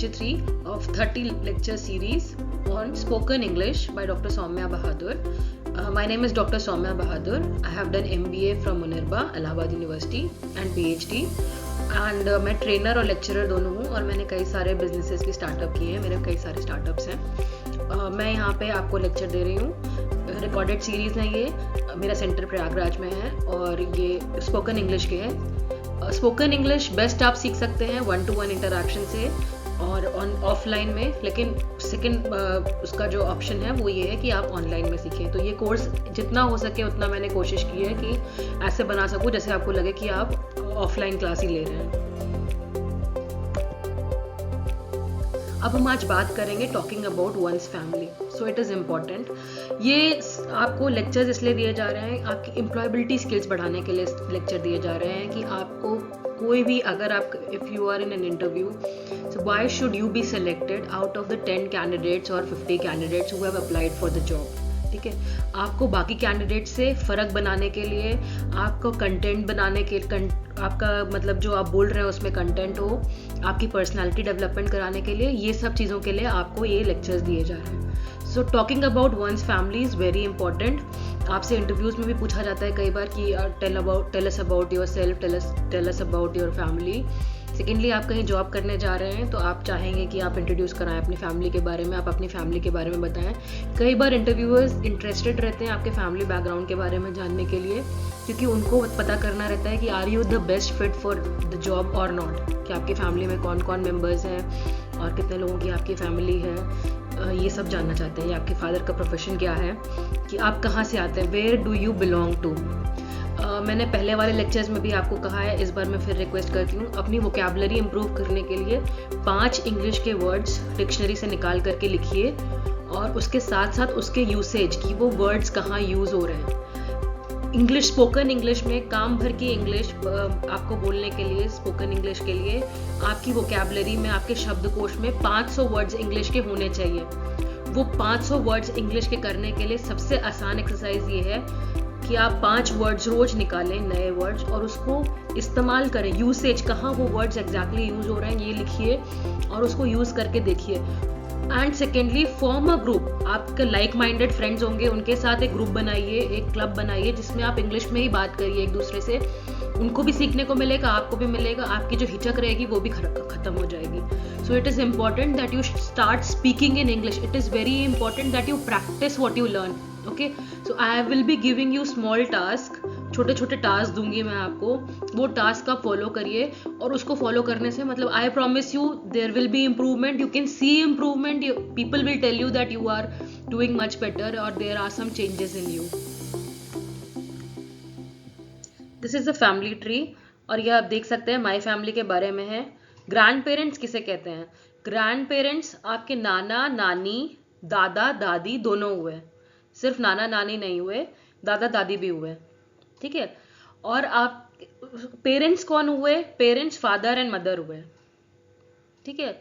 lecture 3 of 30 lecture series on spoken English by Dr. Soumya Bahadur. My name is Dr. Soumya Bahadur. I have done MBA from Munirba, Allahabad University and PhD. And मैं trainer और lecturer दोनों हूँ और मैंने कई सारे businesses भी startup किए हैं. मेरे कई सारे स्टार्टअप्स हैं. मैं यहाँ पे आपको लेक्चर दे रही हूँ. रिकॉर्डेड सीरीज़ है ये. मेरा सेंटर प्रयागराज में है और ये स्पोकन इंग्लिश के है. स्पोकन इंग्लिश बेस्ट आप सीख सकते हैं 1-to-1 इंटरेक्शन से और ऑफलाइन में, लेकिन सेकंड उसका जो ऑप्शन है वो ये है कि आप ऑनलाइन में सीखें. तो ये कोर्स जितना हो सके उतना मैंने कोशिश की है कि ऐसे बना सकूं जैसे आपको लगे कि आप ऑफलाइन क्लास ही ले रहे हैं. अब हम आज बात करेंगे talking about one's family. So it is important. ये आपको लेक्चर्स इसलिए दिए जा रहे हैं, आपकी एम्प्लॉयबिलिटी स्किल्स बढ़ाने के लिए लेक्चर दिए जा रहे हैं कि आपको कोई भी, अगर आप if you are in an interview, so why should you be selected out of the 10 candidates or 50 candidates who have applied for the job. ठीक है, आपको बाकी कैंडिडेट से फ़र्क बनाने के लिए, आपको कंटेंट बनाने के, आपका मतलब जो आप बोल रहे हैं उसमें कंटेंट हो, आपकी पर्सनालिटी डेवलपमेंट कराने के लिए, ये सब चीज़ों के लिए आपको ये लेक्चर्स दिए जा रहे हैं. So talking about one's family is very important. आपसे इंटरव्यूज़ में भी पूछा जाता है कई बार कि tell us about yourself, tell us about your family. Secondly, आप कहीं जॉब करने जा रहे हैं तो आप चाहेंगे कि आप इंट्रोड्यूस कराएं अपनी फैमिली के बारे में, आप अपनी फैमिली के बारे में बताएं. कई बार इंटरव्यूअर्स इंटरेस्टेड रहते हैं आपके फैमिली बैकग्राउंड के बारे में जानने के लिए, क्योंकि उनको पता करना रहता है कि are you the best fit for the job और नॉट, कि आपकी फैमिली में कौन कौन मेम्बर्स हैं और कितने लोगों की आपकी फैमिली है. ये सब जानना चाहते हैं. आपके फादर का प्रोफेशन क्या है, कि आप कहाँ से आते हैं, where do you belong to. मैंने पहले वाले लेक्चर्स में भी आपको कहा है, इस बार मैं फिर रिक्वेस्ट करती हूँ, अपनी वोकैबुलरी इंप्रूव करने के लिए 5 इंग्लिश के वर्ड्स डिक्शनरी से निकाल करके लिखिए और उसके साथ साथ उसके यूसेज की, वो वर्ड्स कहाँ यूज़ हो रहे हैं. इंग्लिश, स्पोकन इंग्लिश में काम भर की इंग्लिश आपको बोलने के लिए, स्पोकन इंग्लिश के लिए आपकी वोकैबुलरी में, आपके शब्दकोश में 500 वर्ड्स इंग्लिश के होने चाहिए. वो 500 वर्ड्स इंग्लिश के करने के लिए सबसे आसान एक्सरसाइज ये है कि आप 5 वर्ड्स रोज निकालें, नए वर्ड्स, और उसको इस्तेमाल करें. यूसेज, कहाँ वो वर्ड्स एग्जैक्टली यूज हो रहे हैं ये लिखिए और उसको यूज करके देखिए. And secondly, form a group. आपके लाइक माइंडेड फ्रेंड्स होंगे, उनके साथ एक ग्रुप बनाइए, एक क्लब बनाइए जिसमें आप इंग्लिश में ही बात करिए एक दूसरे से. उनको भी सीखने को मिलेगा, आपको भी मिलेगा, आपकी जो हिचक रहेगी वो भी खत्म हो जाएगी. सो it is important that you start speaking in English. It is very important that you practice what you learn. Okay, so I will be giving you small task. छोटे छोटे टास्क दूंगी मैं आपको, वो टास्क आप फॉलो करिए और उसको फॉलो करने से मतलब I promise you there will be improvement. You can see improvement. People will tell you that you are doing much better और there are some changes in you. This is the family tree और ये आप देख सकते हैं my family के बारे में है. ग्रैंड पेरेंट्स किसे कहते हैं? ग्रैंड पेरेंट्स आपके नाना नानी, दादा दादी दोनों हुए. सिर्फ नाना नानी नहीं हुए, दादा दादी भी हुए. ठीक है. और आप पेरेंट्स कौन हुए? पेरेंट्स फादर एंड मदर हुए. ठीक है.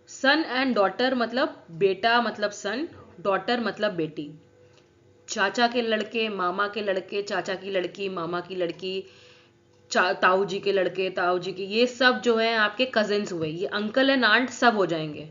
सन एंड डॉटर मतलब बेटा मतलब सन, डॉटर मतलब बेटी. चाचा के लड़के, मामा के लड़के, चाचा की लड़की, मामा की लड़की, ताऊ जी के लड़के, ताऊ जी की, ये सब जो है आपके कजिन्स हुए. ये अंकल एंड आंट सब हो जाएंगे.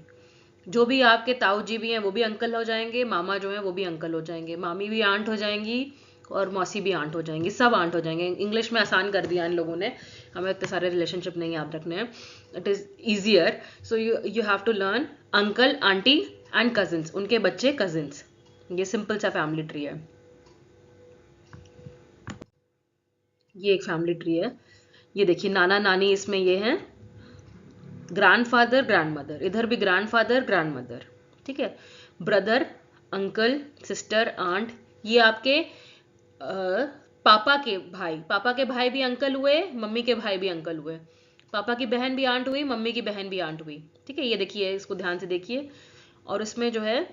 जो भी आपके ताऊ जी भी हैं वो भी अंकल हो जाएंगे, मामा जो हैं वो भी अंकल हो जाएंगे, मामी भी आंट हो जाएंगी और मौसी भी आंट हो जाएंगी. सब आंट हो जाएंगे. इंग्लिश में आसान कर दिया इन लोगों ने, हमें इतने सारे रिलेशनशिप नहीं याद रखने हैं. It is easier. So you have to learn uncle, aunty and cousins, उनके बच्चे कजिन्स. ये सिंपल सा फैमिली ट्री है. ये एक फैमिली ट्री है. ये देखिए, नाना नानी इसमें ये हैं, ग्रैंडफादर ग्रैंडमदर, इधर भी ग्रैंडफादर ग्रैंडमदर. ठीक है. ब्रदर, अंकल, सिस्टर, आंट, ये आपके पापा के भाई. पापा के भाई भी अंकल हुए, मम्मी के भाई भी अंकल हुए. पापा की बहन भी आंट हुई, मम्मी की बहन भी आंट हुई. ठीक है. ये देखिए, इसको ध्यान से देखिए. और इसमें जो है,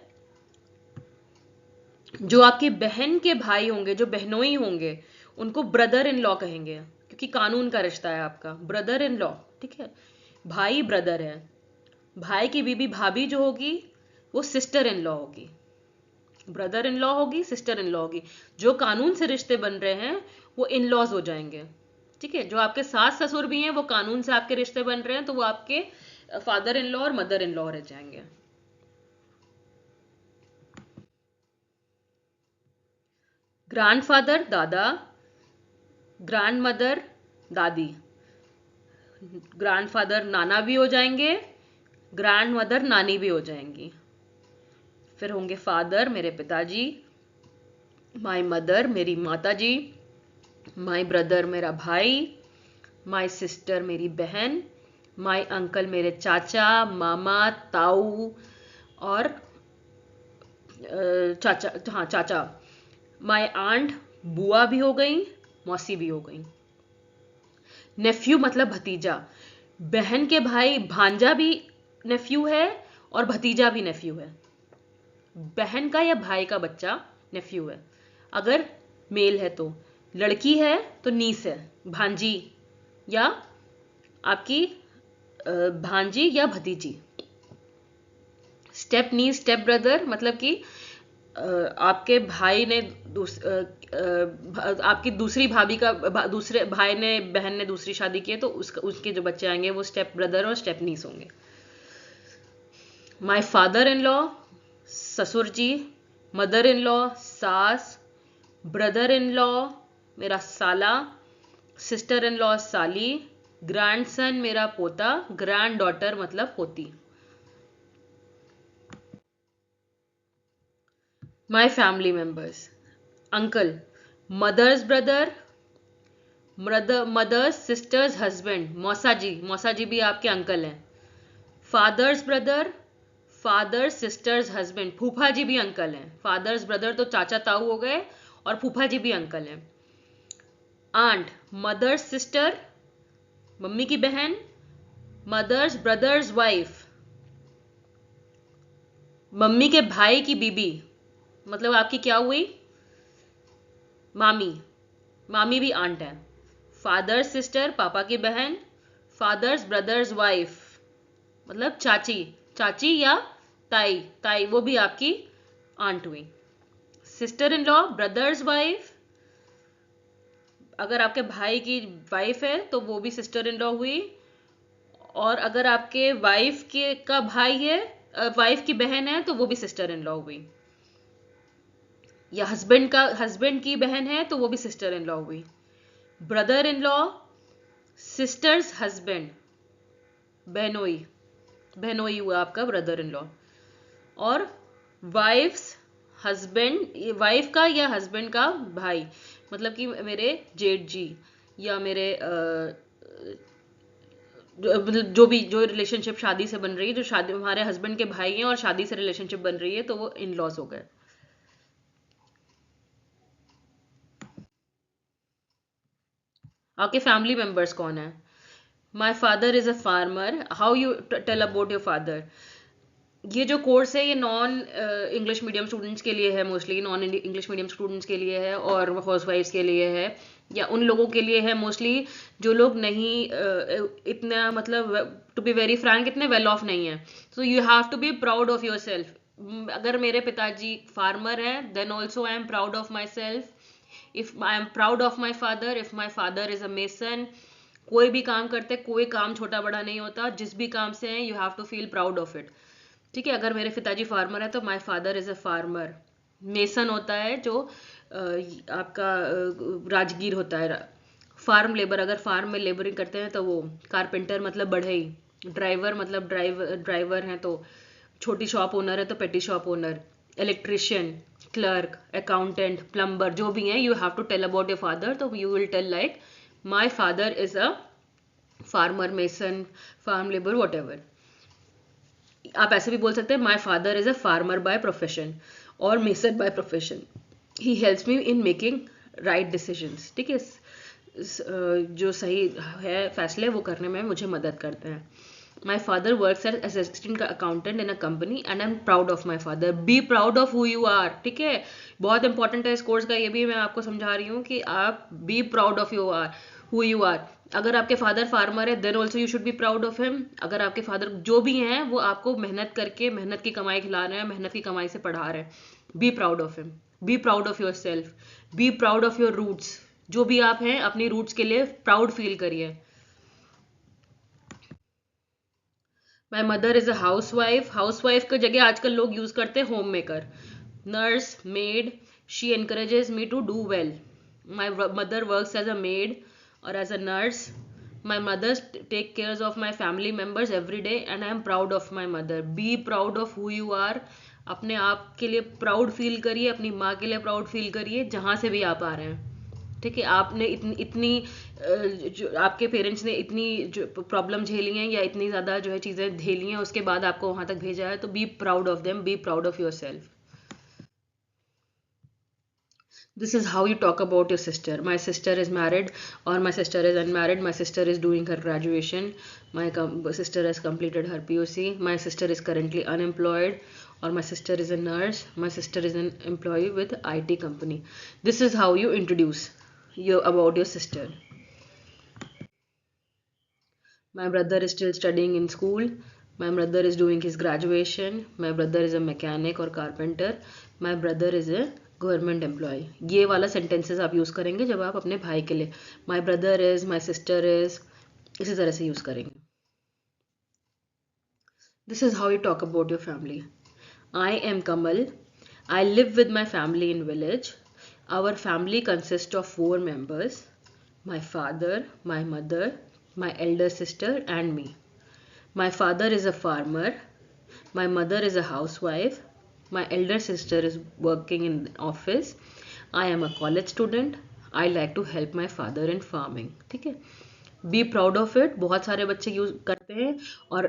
जो आपकी बहन के भाई होंगे, जो बहनोई होंगे, उनको ब्रदर इन लॉ कहेंगे, क्योंकि कानून का रिश्ता है आपका. Brother in law. ठीक है. भाई ब्रदर है. भाई की बीबी भाभी जो होगी वो सिस्टर इन लॉ होगी. ब्रदर इन लॉ होगी, सिस्टर इन लॉ होगी. जो कानून से रिश्ते बन रहे हैं वो इन लॉज हो जाएंगे. ठीक है. जो आपके सास ससुर भी हैं वो कानून से आपके रिश्ते बन रहे हैं तो वो आपके फादर इन लॉ और मदर इन लॉ रह जाएंगे। ग्रैंडफादर दादा, ग्रैंडमदर दादी, ग्रैंडफादर नाना भी हो जाएंगे, ग्रैंडमदर नानी भी हो जाएंगी। फिर होंगे फादर मेरे पिताजी, माय मदर मेरी माताजी, माय ब्रदर मेरा भाई, माय सिस्टर मेरी बहन, माय अंकल मेरे चाचा मामा ताऊ और चाचा, हाँ चाचा, माय आंट बुआ भी हो गई, मौसी भी हो गई। नेफ्यू मतलब भतीजा, बहन के भाई भांजा भी नेफ्यू है और भतीजा भी नेफ्यू है। बहन का या भाई का बच्चा नेफ्यू है, अगर मेल है तो। लड़की है तो नीस है, भांजी या आपकी भांजी या भतीजी। स्टेप नी स्टेप ब्रदर मतलब कि आपके भाई ने आपकी दूसरी भाभी का दूसरे भाई ने बहन ने दूसरी शादी की है तो उसके जो बच्चे आएंगे वो स्टेप ब्रदर और स्टेप नीस होंगे। माय फादर इन लॉ ससुर जी, मदर इन लॉ सास, ब्रदर इन लॉ मेरा साला, सिस्टर इन लॉ साली, ग्रैंडसन मेरा पोता, ग्रैंड डॉटर मतलब पोती। My family members, uncle, mother's brother, mother's sister's husband, मौसा जी भी आपके अंकल हैं। Father's brother, father's sister's husband, फूफा जी भी अंकल हैं। फादर्स ब्रदर तो चाचा ताऊ हो गए और फूफा जी भी अंकल हैं। आंट मदर्स सिस्टर, मम्मी की बहन, मदर्स ब्रदर्स वाइफ, मम्मी के भाई की बीबी, मतलब आपकी क्या हुई मामी, मामी भी आंट है। फादर्स सिस्टर पापा की बहन, फादर्स ब्रदर्स वाइफ मतलब चाची, चाची या ताई, ताई वो भी आपकी आंट हुई। Sister in law brother's wife, अगर आपके भाई की वाइफ है तो वो भी सिस्टर इन लॉ हुई। और अगर आपके वाइफ के का भाई है, वाइफ की बहन है तो वो भी सिस्टर इन लॉ हुई। या हस्बैंड की बहन है तो वो भी सिस्टर इन लॉ हुई। Brother in law sisters husband, बहनोई, बहनोई हुआ आपका ब्रदर इन लॉ। और वाइफ्स हस्बैंड, वाइफ का या हस्बैंड का भाई मतलब कि मेरे जेठ जी या मेरे जो भी जो रिलेशनशिप शादी से बन रही है, जो शादी हमारे हस्बैंड के भाई हैं और शादी से रिलेशनशिप बन रही है तो वो इन लॉज हो गए। आपके फैमिली मेंबर्स कौन है? My father is a farmer. How you tell about your father? ये जो कोर्स है ये नॉन इंग्लिश मीडियम स्टूडेंट्स के लिए है, mostly non English medium students के लिए है और हाउस वाइफ्स के लिए है, या उन लोगों के लिए है मोस्टली जो लोग नहीं इतना मतलब टू बी वेरी फ्रैंक इतने वेल ऑफ नहीं है। So you have to be proud of yourself. अगर मेरे पिताजी फार्मर हैं then also I am proud of myself. If I am proud of my father, if my father is a mason. कोई भी काम करते, कोई काम छोटा बड़ा नहीं होता, जिस भी काम से है you have to feel proud of it. ठीक है, अगर मेरे पिताजी फार्मर है तो my father is a farmer. Mason होता है जो आपका राजगीर होता है, फार्म लेबर, अगर फार्म में लेबरिंग करते हैं तो वो। कारपेंटर मतलब बढ़ई, ड्राइवर मतलब ड्राइवर हैं तो छोटी शॉप ओनर है तो petty shop owner, electrician, clerk, accountant, plumber, जो भी हैं you have to tell about your father. तो you will tell like my father is a farmer, mason, farm labour, whatever. आप ऐसे भी बोल सकते हैं my father is a farmer by profession और mason by profession. He helps me in making right decisions. ठीक है, जो सही है फैसले वो करने में मुझे मदद करते हैं। My father works as assistant accountant in a company and I am proud of my father. Be proud of who you are. ठीक है, बहुत इंपॉर्टेंट है इस कोर्स का, ये भी मैं आपको समझा रही हूँ कि आप be proud of you are, who you are. अगर आपके फादर फार्मर है then also you should be proud of him. अगर आपके फादर जो भी हैं वो आपको मेहनत करके मेहनत की कमाई खिला रहे हैं, मेहनत की कमाई से पढ़ा रहे हैं, be proud of him. Be proud of yourself, be proud of your roots. जो भी आप हैं अपनी रूट्स के लिए प्राउड फील करिए। My mother is a housewife, housewife की जगह आजकल लोग यूज करते हैं home maker, nurse, made. She encourages me to do well. My mother works as a maid or as a nurse. My mother take cares of my family members every day and I am proud of my mother. Be proud of who you are. अपने आप के लिए proud feel करिए, अपनी माँ के लिए proud feel करिए, जहाँ से भी आप आ रहे हैं. ठीक है, आपने इतनी इतनी जो आपके पेरेंट्स ने इतनी जो प्रॉब्लम झेली हैं या इतनी ज़्यादा जो है चीज़ें झेली हैं, उसके बाद आपको वहाँ तक भेजा है, तो B proud of them, B proud of your self. This is how you talk about your sister. My sister is married or my sister is unmarried. My sister is doing her graduation. My sister has completed her POC. My sister is currently unemployed, or my sister is a nurse. My sister is an employee with IT company. This is how you introduce about your sister. My brother is still studying in school. My brother is doing his graduation. My brother is a mechanic or carpenter. My brother is a government employ. ये वाला sentences आप use करेंगे जब आप अपने भाई के लिए my brother is, my sister is, इसी तरह से यूज़ करेंगे. This is how you talk about your family. I am Kamal. I live with my family in village. Our family consist of 4 members. My father, my mother, my elder sister, and me. My father is a farmer. My mother is a housewife. My elder sister is working in the office. I am a college student. I like to help my father in farming. ठीक है. Be proud of it. बहुत सारे बच्चे use करते हैं और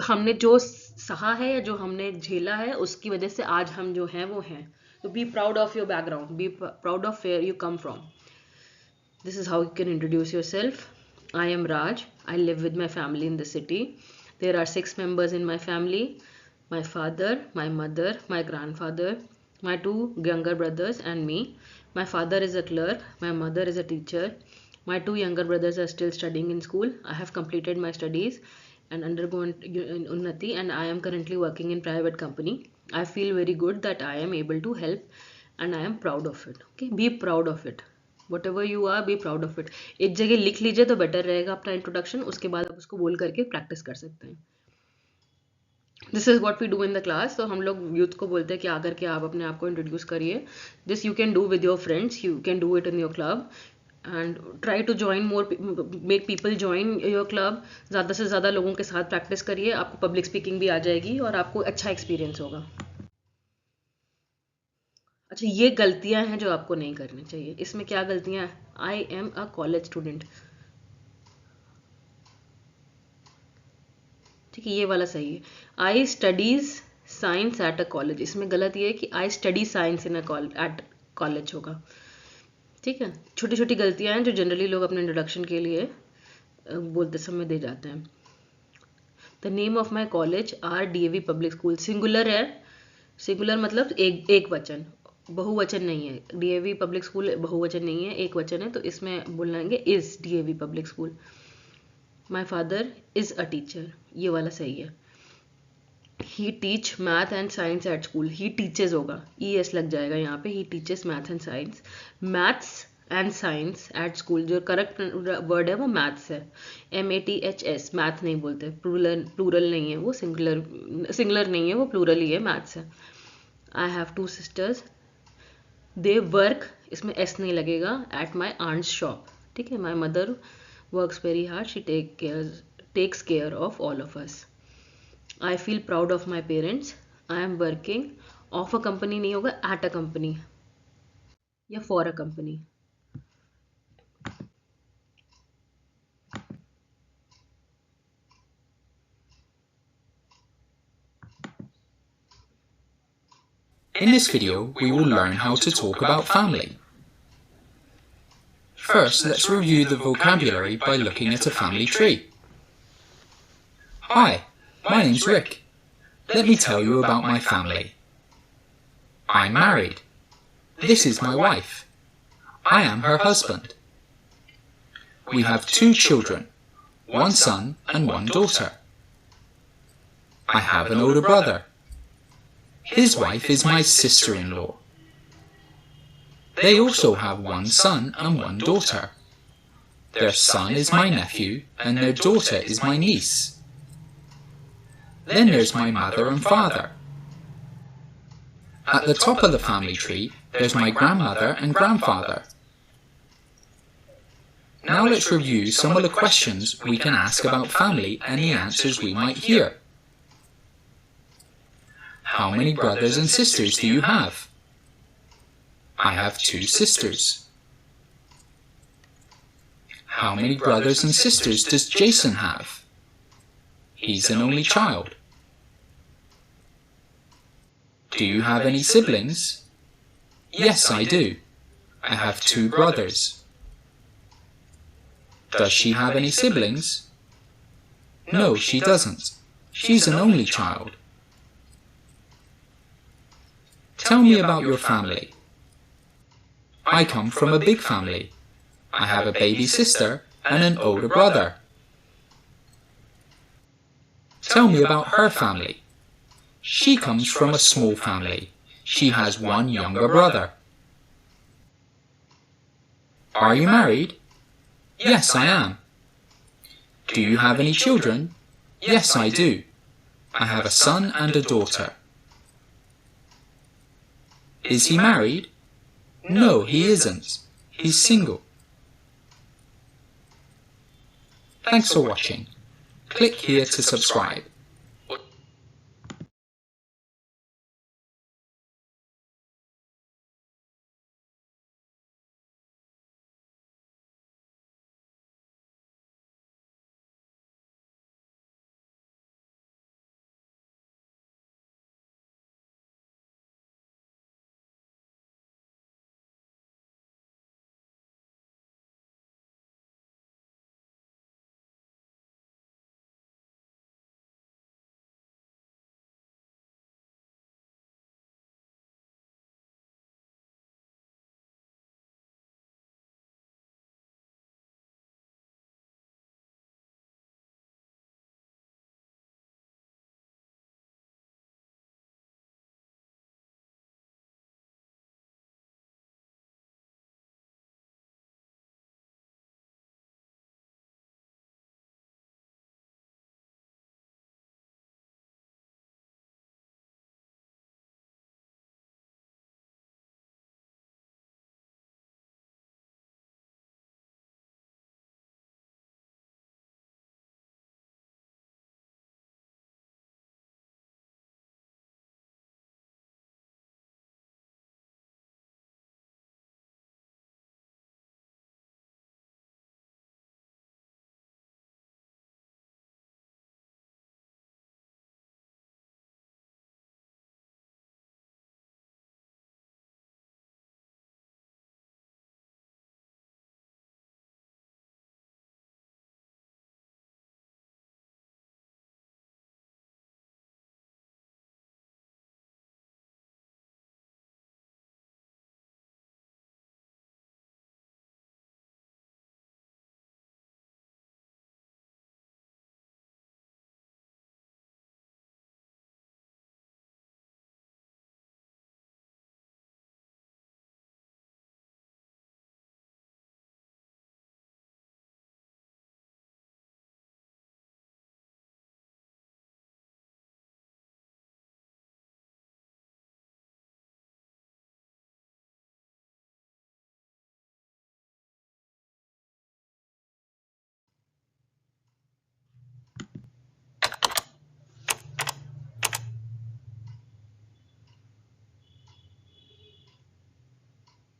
हमने जो सहा है या जो हमने झेला है उसकी वजह से आज हम जो हैं वो हैं. तो be proud of your background. Be proud of where you come from. This is how you can introduce yourself. I am Raj. I live with my family in the city. There are 6 members in my family. My father, my mother, my grandfather, my 2 younger brothers and me. My father is a clerk. My mother is a teacher. My 2 younger brothers are still studying in school. I have completed my studies and undergone Unnati, and I am currently working in private company. I feel very good that I am able to help and I am proud of it. Okay, be proud of it. Whatever you are, be proud of it. एक जगह लिख लीजिए तो better रहेगा अपना introduction, उसके बाद आप उसको बोल करके प्रैक्टिस कर सकते हैं. This is what we do in the class. तो हम लोग यूथ को बोलते हैं कि आकर के आप अपने आप को इंट्रोड्यूस करिए. This you can do with your friends, you can do it in your club and try to join more, make people join your club. ज़्यादा से ज़्यादा लोगों के साथ प्रैक्टिस करिए, आपको पब्लिक स्पीकिंग भी आ जाएगी और आपको अच्छा एक्सपीरियंस होगा. अच्छा, ये गलतियां हैं जो आपको नहीं करनी चाहिए. इसमें क्या गलतियां हैं? I am a college student. ठीक है, ये वाला सही है. I studies science at a college. इसमें गलत ये है कि I study science in at college होगा. ठीक है, छोटी छोटी गलतियां हैं जो जनरली लोग अपने इंट्रोडक्शन के लिए बोलते समय दे जाते हैं. The name of my college are DAV public school. Singular है. सिंगुलर मतलब एक वचन, बहुवचन नहीं है. DAV पब्लिक स्कूल बहुवचन नहीं है, एक वचन है, तो इसमें बोलेंगे is DAV public school. My father is a teacher. ये वाला सही है. He teach math and science at school. He teaches होगा, ES लग जाएगा यहाँ पे. He teaches math and science. Maths and science at school. जो करेक्ट वर्ड है वो मैथ्स है. MATHS. मैथ नहीं बोलते, प्लूरल नहीं है वो, सिंगुलर नहीं है वो, प्लूरल ही है, मैथ्स है. I have 2 sisters. They work, इसमें S नहीं लगेगा, एट माई आंट्स शॉप. ठीक है. My mother works very hard. She takes care of all of us. I feel proud of my parents. I am working of a company नहीं होगा, at a company या for a company. In this video, we will learn how to talk about family. First, let's review the vocabulary by looking at a family tree. Hi, my name's Rick. Let me tell you about my family. I'm married. This is my wife. I am her husband. We have 2 children, 1 son and 1 daughter. I have an older brother. His wife is my sister-in-law. They also have 1 son and 1 daughter. Their son is my nephew and their daughter is my niece. Then there's my mother and father. At the top of the family tree, there's my grandmother and grandfather. Now let's review some of the questions we can ask about family and the answers we might hear. How many brothers and sisters do you have? I have 2 sisters. How many brothers and sisters does Jason have? He's an only child. Do you have any siblings? Yes, I do. I have 2 brothers. Does she have any siblings? No, she doesn't. She's an only child. Tell me about your family. I come from a big family. I have a baby sister and an older brother. Tell me about her family. She comes from a small family. She has 1 younger brother. Are you married? Yes, I am. Do you have any children? Yes, I do. I have a son and a daughter. Is he married? No, he isn't. He's single. Thanks for watching. Click here to subscribe.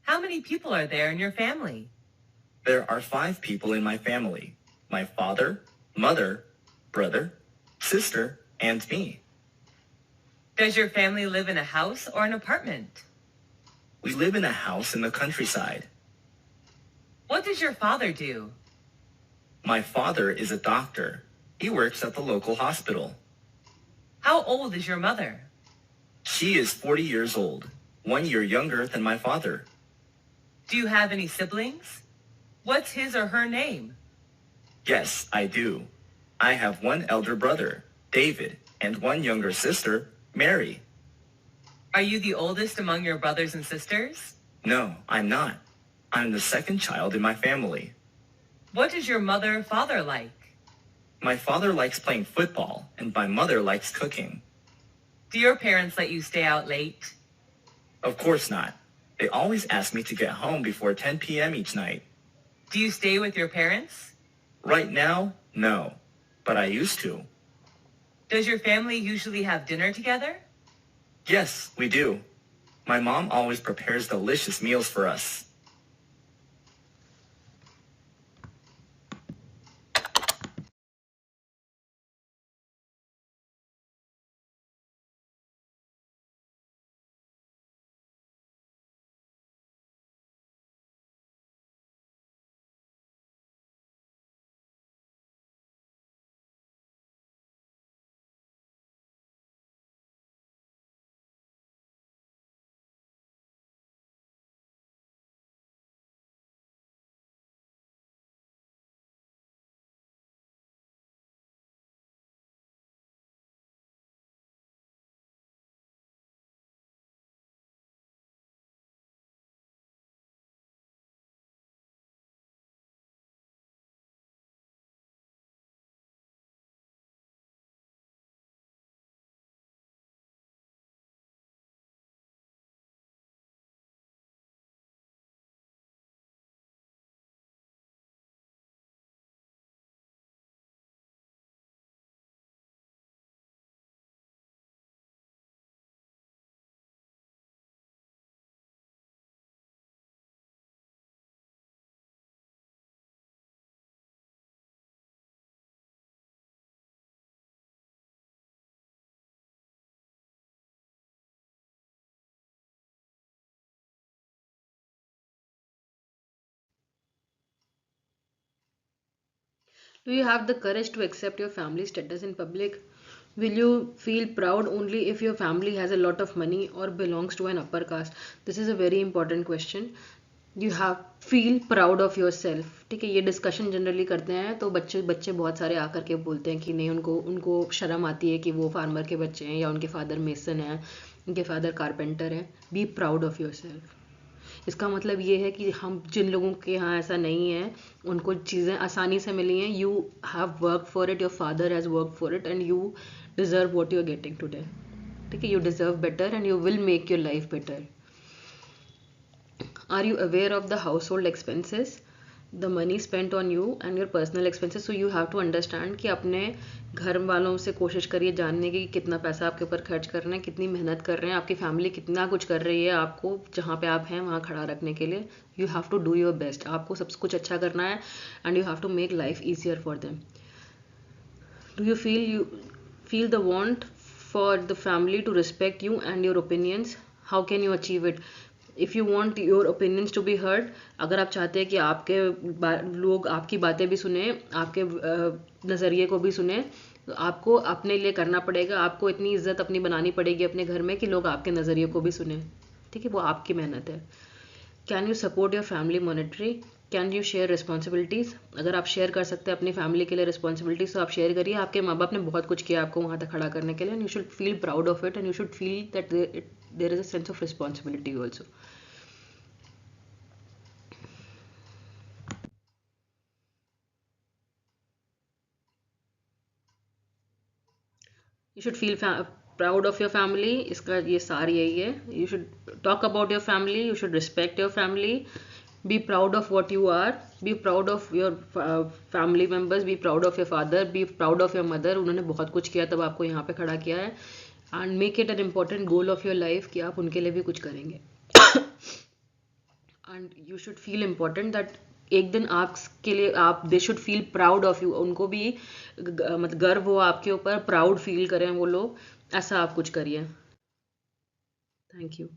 How many people are there in your family? There are 5 people in my family. My father, mother, brother, sister, and me. Does your family live in a house or an apartment? We live in a house in the countryside. What does your father do? My father is a doctor. He works at the local hospital. How old is your mother? She is 40 years old, 1 year younger than my father. Do you have any siblings? What's his or her name? Yes, I do. I have 1 elder brother, David, and 1 younger sister, Mary. Are you the oldest among your brothers and sisters? No, I'm not. I'm the 2nd child in my family. What is your mother and father like? My father likes playing football, and my mother likes cooking. Do your parents let you stay out late? Of course not. They always ask me to get home before 10 p.m. each night. Do you stay with your parents? Right now, no, but I used to. Does your family usually have dinner together? Yes, we do. My mom always prepares delicious meals for us. Do you have the courage to accept your family status in public? Will you feel proud only if your family has a lot of money or belongs to an upper caste? This is a very important question. You have feel proud of yourself. ठीक है, ये discussion generally करते हैं तो बच्चे बच्चे बहुत सारे आकर के बोलते हैं कि नहीं, उनको उनको शर्म आती है कि वो फार्मर के बच्चे हैं या उनके फादर मेसन हैं, उनके फादर कारपेंटर हैं. Be proud of your self. इसका मतलब ये है कि हम जिन लोगों के यहाँ ऐसा नहीं है, उनको चीज़ें आसानी से मिली हैं. You have work for it, your father has work for it and you deserve what you are getting today. ठीक है, you deserve better and you will make your life better. Are you aware of the household expenses, the money spent on you and your personal expenses? So you have to understand कि अपने घर वालों से कोशिश करिए जानने की कि कितना पैसा आपके ऊपर खर्च कर रहे हैं, कितनी मेहनत कर रहे हैं, आपकी फैमिली कितना कुछ कर रही है आपको जहाँ पे आप हैं वहाँ खड़ा रखने के लिए. You have to do your best. आपको सब कुछ अच्छा करना है and you have to make life easier for them. Do you feel the want for the family to respect you and your opinions? How can you achieve it? If you want your opinions to be heard, अगर आप चाहते हैं कि आपके लोग आपकी बातें भी सुने, आपके नज़रिए को भी सुने, तो आपको अपने लिए करना पड़ेगा. आपको इतनी इज्जत अपनी बनानी पड़ेगी अपने घर में कि लोग आपके नज़रिए को भी सुने. ठीक है, वो आपकी मेहनत है. Can you support your family monetary? Can you share responsibilities? अगर आप शेयर कर सकते हैं अपनी फैमिली के लिए रिस्पॉन्सिबिलिटीज़ तो आप शेयर करिए. आपके माँ बाप ने बहुत कुछ किया आपको वहाँ तक खड़ा करने के लिए, and you should feel proud of it and you should feel that there is a sense of responsibility also. You should feel proud of your family. इसका ये सार यही है. You should talk about your family. You should respect your family. Be proud of what you are. Be proud of your family members. Be proud of your father. Be proud of your mother. उन्होंने बहुत कुछ किया तब आपको यहाँ पे खड़ा किया है. And make it an important goal of your life कि आप उनके लिए भी कुछ करेंगे. And you should feel important that एक दिन आपके लिए आप they should feel proud of you. उनको भी मतलब गर्व हो आपके ऊपर, प्राउड फील करें वो लोग. ऐसा आप कुछ करिए. Thank you.